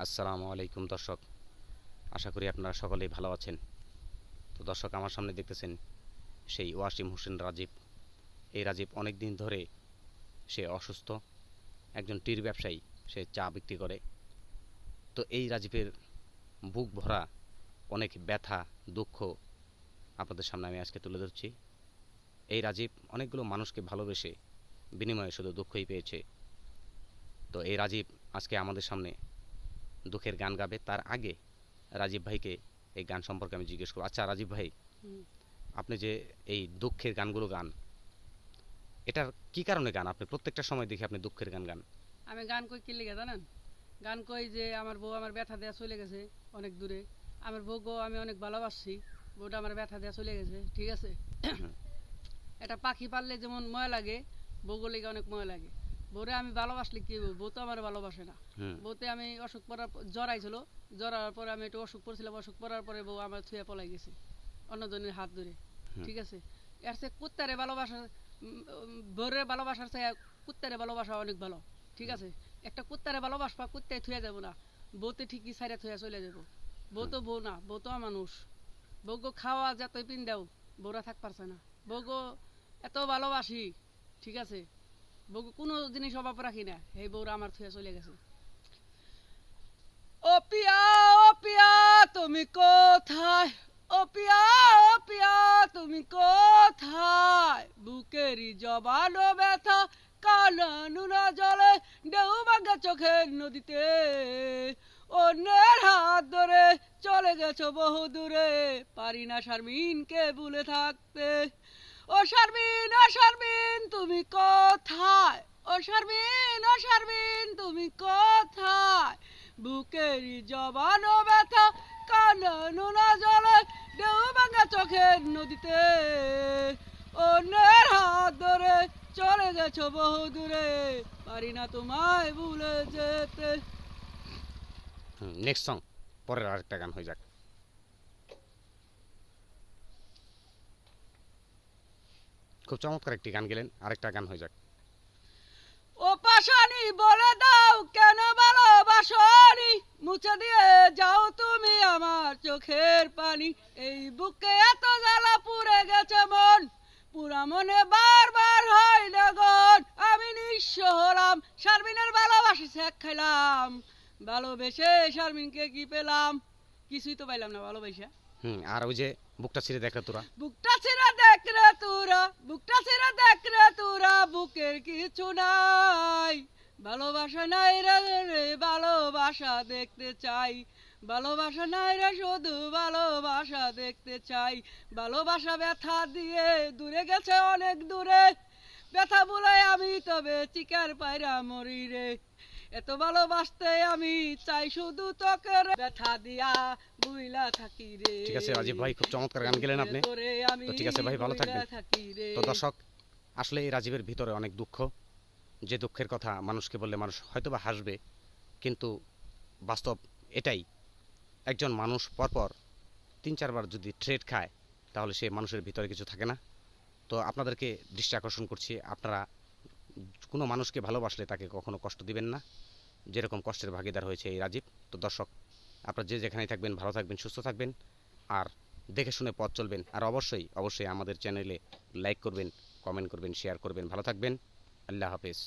আসসালামু আলাইকুম দর্শক, আশা করি আপনারা সকলেই ভালো আছেন। তো দর্শক, আমার সামনে দেখতেছেন সেই ওয়াসিম হোসেন রাজীব। এই রাজীব অনেক দিন ধরে সে অসুস্থ, একজন টির ব্যবসায়ী, সে চা বিক্রি করে। তো এই রাজীবের বুক ভরা অনেক ব্যথা, দুঃখ আপনাদের সামনে আমি আজকে তুলে ধরছি। এই রাজীব অনেকগুলো মানুষকে ভালোবেসে বিনিময়ে শুধু দুঃখই পেয়েছে। তো এই রাজীব আজকে আমাদের সামনে দুঃখের গান গাবে। তার আগে রাজীব ভাইকে এই গান সম্পর্কে আমি জিজ্ঞেস করব। আচ্ছা রাজীব ভাই, হুম। আপনি যে এই দুঃখের গানগুলো গান, এটার কি কারণে গান? আপনি প্রত্যেকটা সময় দেখি আপনি দুঃখের গান গান। আমি গান কই কি লিগে জানেন? গান কই যে আমার বউ আমার ব্যথা দেয়া চলে গেছে অনেক দূরে। আমার বউকেও আমি অনেক ভালোবাসি। বউটা আমার ব্যথা দেয়া চলে গেছে, ঠিক আছে? হুম, একটা পাখি পাললে যেমন ময়া লাগে, বউগুলো লেগে অনেক ময়া লাগে। বউরে আমি ভালোবাসলে কি হইব? বউ তো আমার ভালোবাসে না। হুম, বউতে আমি অসুখ পড়ার জ্বর আইছিল, জ্বর আওয়ার পরে আমি একটু অসুখ পড়ছিলাম, অসুখ পড়ার পরে বউ আমার থুয়ে পলাই গেছে অন্যজনের হাত ধরে, হুম, ঠিক আছে? এর চেয়ে কুত্তারে ভালোবাসার বউরে ভালোবাসার চেয়ে কুত্তারে ভালোবাসা অনেক ভালো, ঠিক আছে? একটা কুত্তারে ভালোবাসবা, কুত্তায় থুয়ে যাবো না, বউতে ঠিকই সাইডে থুয়ে চলে যাবো। বউ হুম, তো বউ না, বউ তো মানুষ। বউগো খাওয়া যতই পিন দাও, বউরা থাক পারছে না। বউগো এত ভালোবাসি, ঠিক আছে? বউগো কোনো জিনিস অভাব রাখি না, এই বউরা আমার থুয়ে চলে গেছে। ও পিয়া, ও পিয়া, তুমি কোথায়? ও পিয়া, ও পিয়া, তুমি কোথায়? বুকেরই জবানো ব্যথা, কানা নুনা জলে, ঢেউ ভাঙা চোখের নদীতে। অন্যের হাত ধরে চলে গেছো বহু দূরে, পারি না শারমিনকে ভুলে থাকতে। ও শারমিন, ও শারমিন, তুমি কোথায়? ও শারমিন, ও শারমিন, তুমি কোথায়? বুকেরই জবানো ব্যথা, কানা নোনা জলে, ঢেউ ভাঙা চোখের নদীতে। অন্যের হাত ধরে চলে গেছো বহু দূরে, পারি না তোমায় ভুলে যেতে। হুম। নেক্সট সং, পরের আরেকটা গান হয়ে যাক। খুব চমৎকার একটি গান গেলেন, আরেকটা গান হয়ে যাক। ও পাশানি বলে দাও কেন ভালোবাসনি, মুছে দিয়ে যাও তুমি আমার চোখের পানি। এই বুকে এত জ্বালা পুড়ে গেছে মন, পুরা মনে বারবার হয় না গন। আমি নিঃস্ব হলাম, শারমিনের ভালোবাসি শেখ খাইলাম। ভালোবেসে শারমিনকে কি পেলাম? কিছুই তো পাইলাম না ভালোবাসা। হুম। আর ওই যে বুকটা ছিঁড়ে দেখলে তোরা। বুকটা ছেড়ে দেখ রে তোরা, বুকটা ছেড়ে দেখ রে তোরা, বুকের কিছু নাই। ভালোবাসা নাই রে রে, ভালোবাসা দেখতে চাই। ভালোবাসা নাই রে, শুধু ভালোবাসা দেখতে চাই। ভালোবাসা ব্যথা দিয়ে দূরে গেছে অনেক দূরে, ব্যথা বলে আমি তবে চিকার পায়রা মরি রে। এত ভালোবাসতে আমি চাই শুধু তোকে রে, ব্যথা দিয়া বুইলা থাকি রে। ঠিক আছে রাজীব ভাই, খুব চমৎকার গান গেলেন তোরে আপনি। তোরে আমি তো ঠিক আছে ভাই, ভালো বুইলা থাকবেন। থাকি রে। তো দর্শক, আসলে এই রাজীবের ভিতরে অনেক দুঃখ, যে দুঃখের কথা মানুষকে বললে মানুষ হয়তোবা হাসবে, কিন্তু বাস্তব এটাই। একজন মানুষ পরপর ৩-৪ বার যদি ট্রেড খায়, তাহলে সে মানুষের ভিতরে কিছু থাকে না। তো আপনাদেরকে দৃষ্টি আকর্ষণ করছি, আপনারা কোনো মানুষকে ভালোবাসলে তাকে কখনো কষ্ট দিবেন না, যেরকম কষ্টের ভাগিদার হয়েছে এই রাজীব। তো দর্শক, আপনারা যে যেখানেই থাকবেন ভালো থাকবেন, সুস্থ থাকবেন, আর দেখে শুনে পথ চলবেন। আর অবশ্যই অবশ্যই আমাদের চ্যানেলে লাইক করবেন, কমেন্ট করবেন, শেয়ার করবেন। ভালো থাকবেন। আল্লাহ হাফেজ।